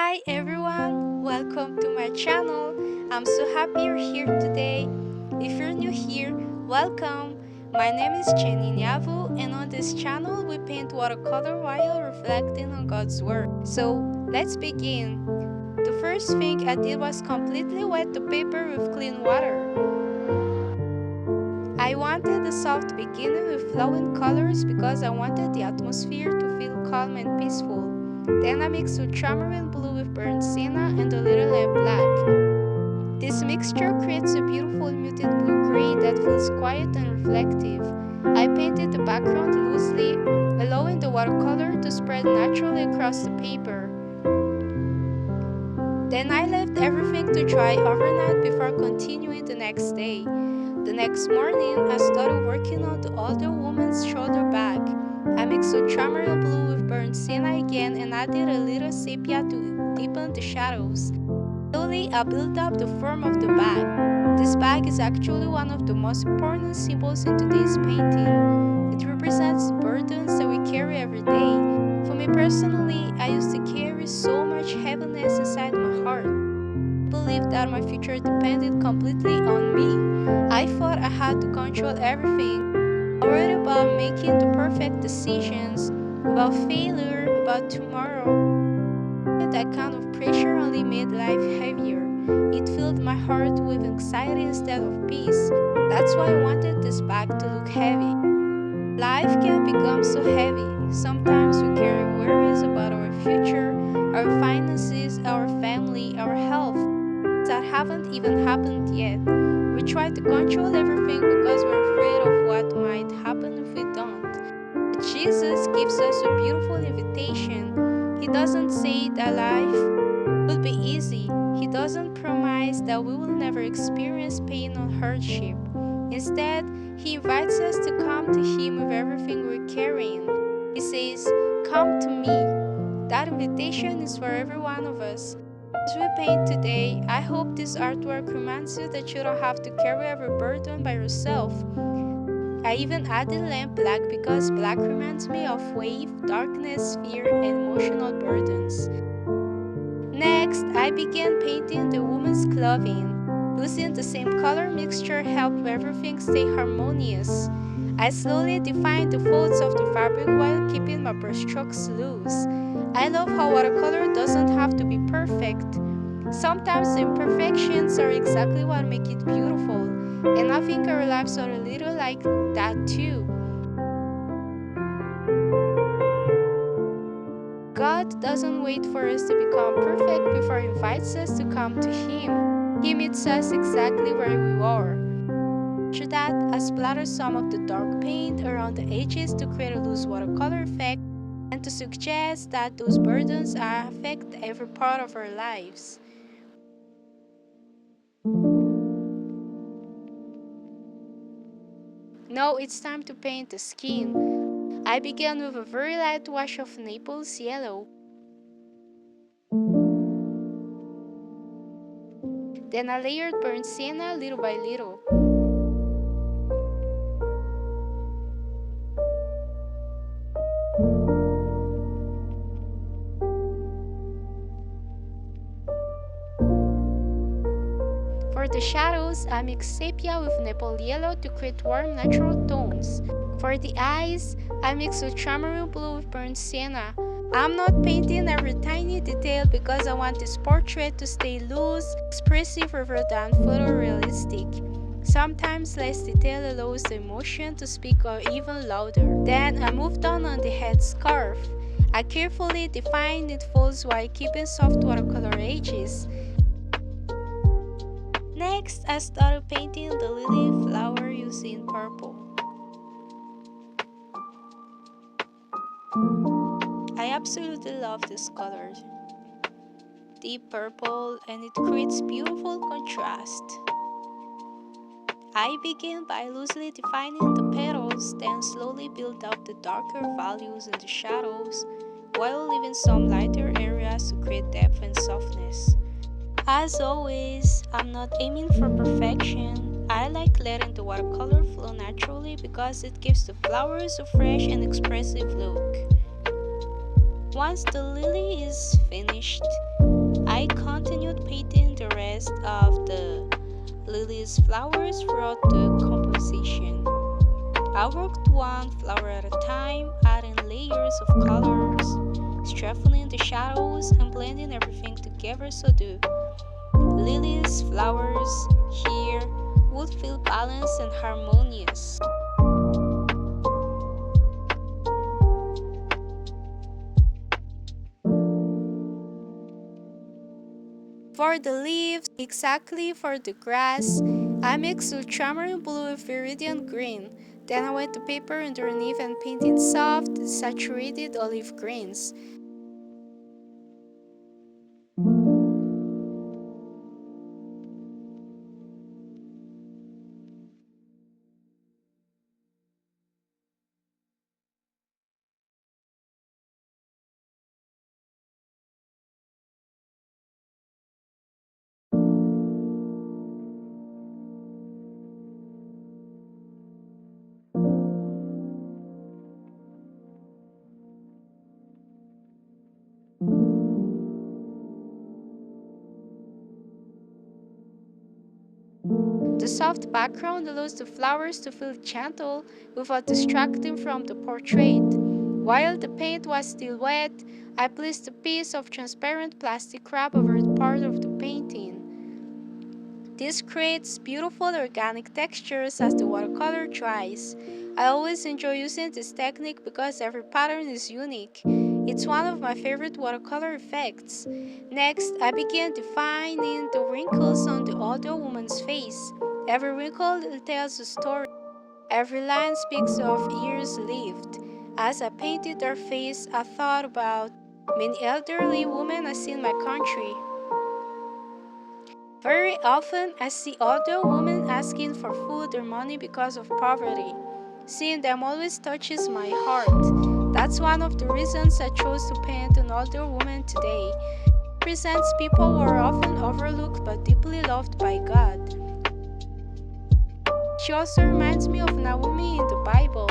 Hi everyone, welcome to my channel. I'm so happy you're here today. If you're new here, welcome. My name is Jenny Nyavu, and on this channel we paint watercolor while reflecting on God's Word. So let's begin. The first thing I did was completely wet the paper with clean water. I wanted a soft beginning with flowing colors because I wanted the atmosphere to feel calm and peaceful. Then I mixed ultramarine blue with burnt sienna and a little lamp black. This mixture creates a beautiful muted blue-gray that feels quiet and reflective. I painted the background loosely, allowing the watercolor to spread naturally across the paper. Then I left everything to dry overnight before continuing the next day. The next morning, I started working on the older woman's shoulder bag. I mixed ultramarine blue with burnt sienna again and added a little sepia to deepen the shadows. Slowly, I built up the form of the bag. This bag is actually one of the most important symbols in today's painting. It represents burdens that we carry every day. For me personally, I used to carry so much heaviness inside my heart. I believed that my future depended completely on me. I thought I had to control everything. I worried about making the perfect decisions, about failure, about tomorrow. That kind of pressure only made life heavier. It filled my heart with anxiety instead of peace. That's why I wanted this bag to look heavy. Life can become so heavy. Sometimes we carry worries about our future, our finances, our family, our health that haven't even happened yet. We try to control everything because we're afraid of what might happen if we don't. But Jesus gives us a beautiful invitation. He doesn't say that life will be easy. He doesn't promise that we will never experience pain or hardship. Instead, He invites us to come to Him with everything we're carrying. He says, "Come to me." That invitation is for every one of us. As we paint today, I hope this artwork reminds you that you don't have to carry every burden by yourself. I even added lamp black because black reminds me of wave, darkness, fear, and emotional burdens. Next, I began painting the woman's clothing. Using the same color mixture helped everything stay harmonious. I slowly defined the folds of the fabric while keeping my brushstrokes loose. I love how watercolor doesn't have to be perfect. Sometimes the imperfections are exactly what make it beautiful, and I think our lives are a little like that too. God doesn't wait for us to become perfect before He invites us to come to Him. He meets us exactly where we are. After that, I splattered some of the dark paint around the edges to create a loose watercolor effect and to suggest that those burdens affect every part of our lives. Now it's time to paint the skin. I began with a very light wash of Naples yellow. Then I layered burnt sienna little by little. For the shadows, I mixed sepia with maple yellow to create warm natural tones. For the eyes, I mixed ultramarine blue with burnt sienna. I'm not painting every tiny detail because I want this portrait to stay loose, expressive rather than photorealistic. Sometimes less detail allows the emotion to speak even louder. Then I moved on the head scarf. I carefully defined its folds while keeping soft watercolor edges. Next, I started painting the lily flower using purple. I absolutely love this color, deep purple, and it creates beautiful contrast. I begin by loosely defining the petals, then slowly build up the darker values in the shadows, while leaving some lighter areas to create depth and softness. As always, I'm not aiming for perfection. I like letting the watercolor flow naturally because it gives the flowers a fresh and expressive look. Once the lily is finished, I continued painting the rest of the lily's flowers throughout the composition. I worked one flower at a time, adding layers of colors, strengthening the shadows, and blending everything together so the lily's flowers here would feel balanced and harmonious. For the leaves, exactly for the grass, I mixed ultramarine blue with viridian green. Then I wet the paper underneath and painted soft, saturated olive greens. The soft background allows the flowers to feel gentle without distracting from the portrait. While the paint was still wet, I placed a piece of transparent plastic wrap over part of the painting. This creates beautiful organic textures as the watercolor dries. I always enjoy using this technique because every pattern is unique. It's one of my favorite watercolor effects. Next, I began defining the wrinkles on the older woman's face. Every wrinkle tells a story. Every line speaks of years lived. As I painted her face, I thought about many elderly women I see in my country. Very often, I see older women asking for food or money because of poverty. Seeing them always touches my heart. That's one of the reasons I chose to paint an older woman today. It represents people who are often overlooked but deeply loved by God. She also reminds me of Naomi in the Bible.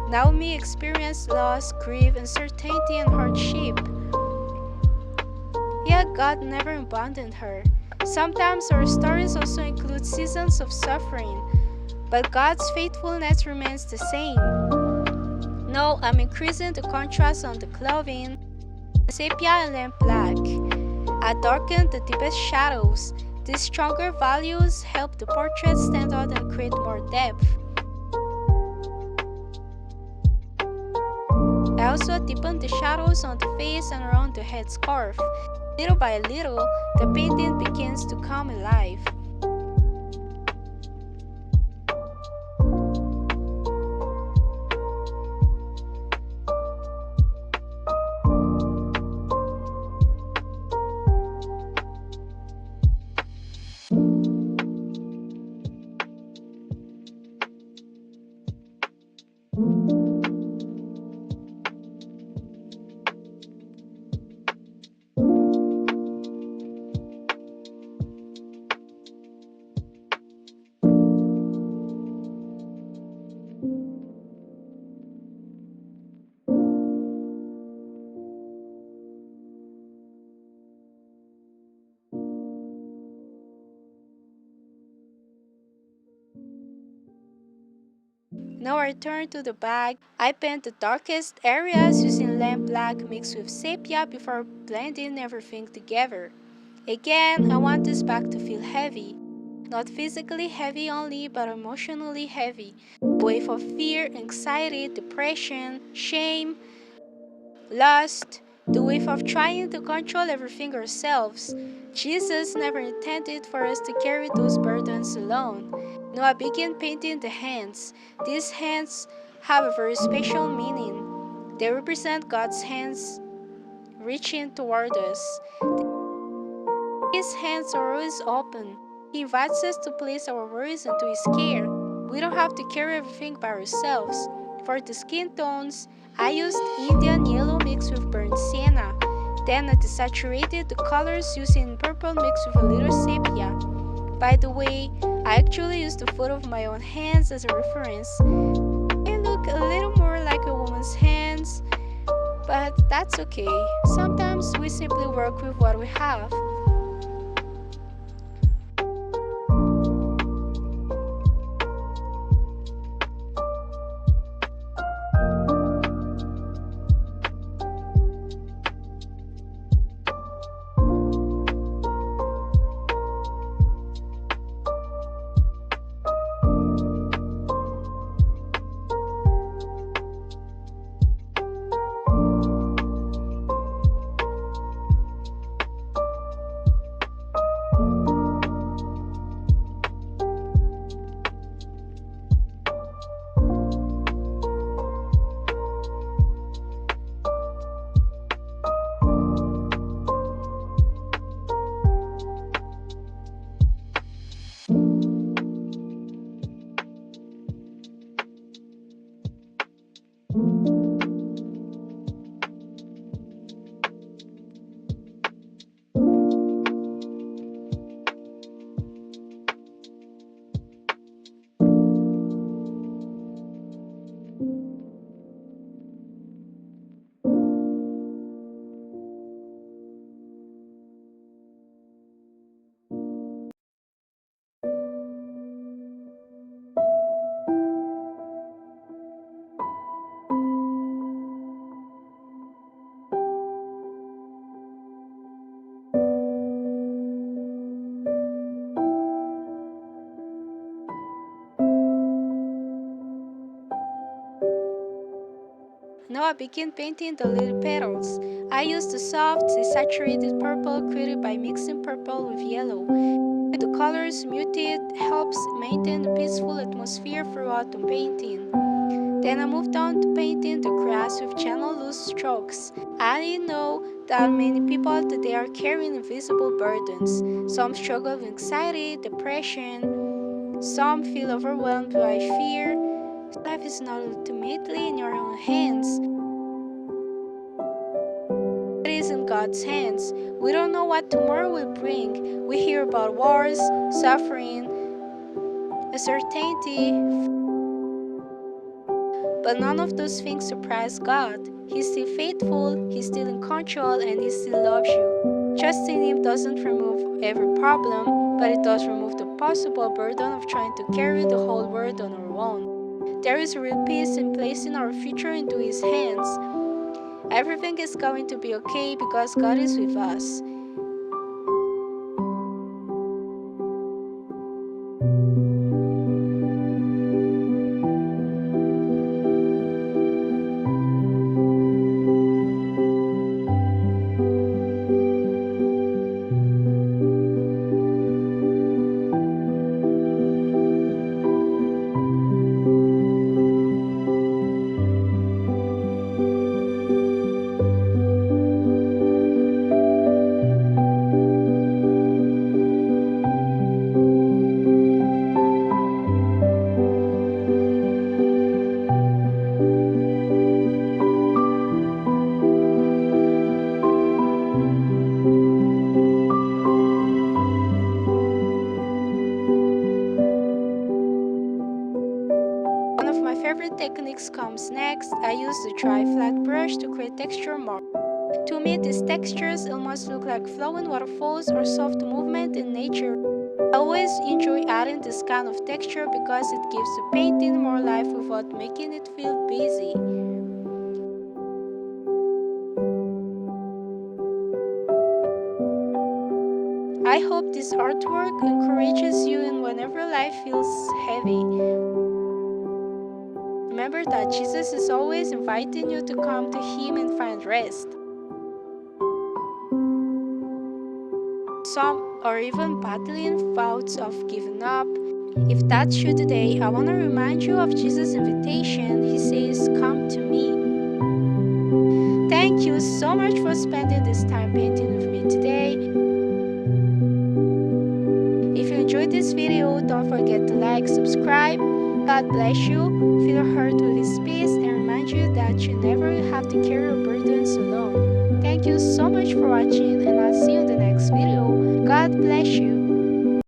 Naomi experienced loss, grief, uncertainty, and hardship. Yet God never abandoned her. Sometimes our stories also include seasons of suffering, but God's faithfulness remains the same. Now I'm increasing the contrast on the clothing, sepia and lamp black. I darkened the deepest shadows. These stronger values help the portrait stand out and create more depth. I also deepened the shadows on the face and around the headscarf. Little by little, the painting begins to come alive. Now I turn to the bag. I paint the darkest areas using lamp black mixed with sepia before blending everything together. Again, I want this bag to feel heavy. Not physically heavy only, but emotionally heavy. A wave of fear, anxiety, depression, shame, lust, the wave of trying to control everything ourselves. Jesus never intended for us to carry those burdens alone. Now I begin painting the hands. These hands have a very special meaning. They represent God's hands reaching toward us. His hands are always open. He invites us to place our worries into His care. We don't have to carry everything by ourselves. For the skin tones, I used Indian yellow mixed with burnt sienna. Then I desaturated the colors using purple mixed with a little sepia. By the way, I actually used the photo of my own hands as a reference. They look a little more like a woman's hands, but But that's okay. Sometimes we simply work with what we have. Now I begin painting the little petals. I use the soft, desaturated purple created by mixing purple with yellow. The colors muted helps maintain a peaceful atmosphere throughout the painting. Then I moved on to painting the grass with cellullose strokes. I know that many people today are carrying invisible burdens. Some struggle with anxiety, depression. Some feel overwhelmed by fear. Life is not ultimately in your own hands. It is in God's hands. We don't know what tomorrow will bring. We hear about wars, suffering, uncertainty, but none of those things surprise God. He's still faithful, He's still in control, and He still loves you. Trusting Him doesn't remove every problem, but it does remove the possible burden of trying to carry the whole world on our own. There is a real peace in placing our future into His hands. Everything is going to be okay because God is with us. One of my favorite techniques comes next. I use the dry flat brush to create texture marks. To me, these textures almost look like flowing waterfalls or soft movement in nature. I always enjoy adding this kind of texture because it gives the painting more life without making it feel busy. I hope this artwork encourages you in whenever life feels heavy. Remember that Jesus is always inviting you to come to Him and find rest. Some are even battling thoughts of giving up. If that's you today, I want to remind you of Jesus' invitation. He says, "Come to me." Thank you so much for spending this time painting with me today. If you enjoyed this video, don't forget to like, subscribe. God bless you, feel heard with His peace, and remind you that you never have to carry your burdens alone. Thank you so much for watching, and I'll see you in the next video. God bless you.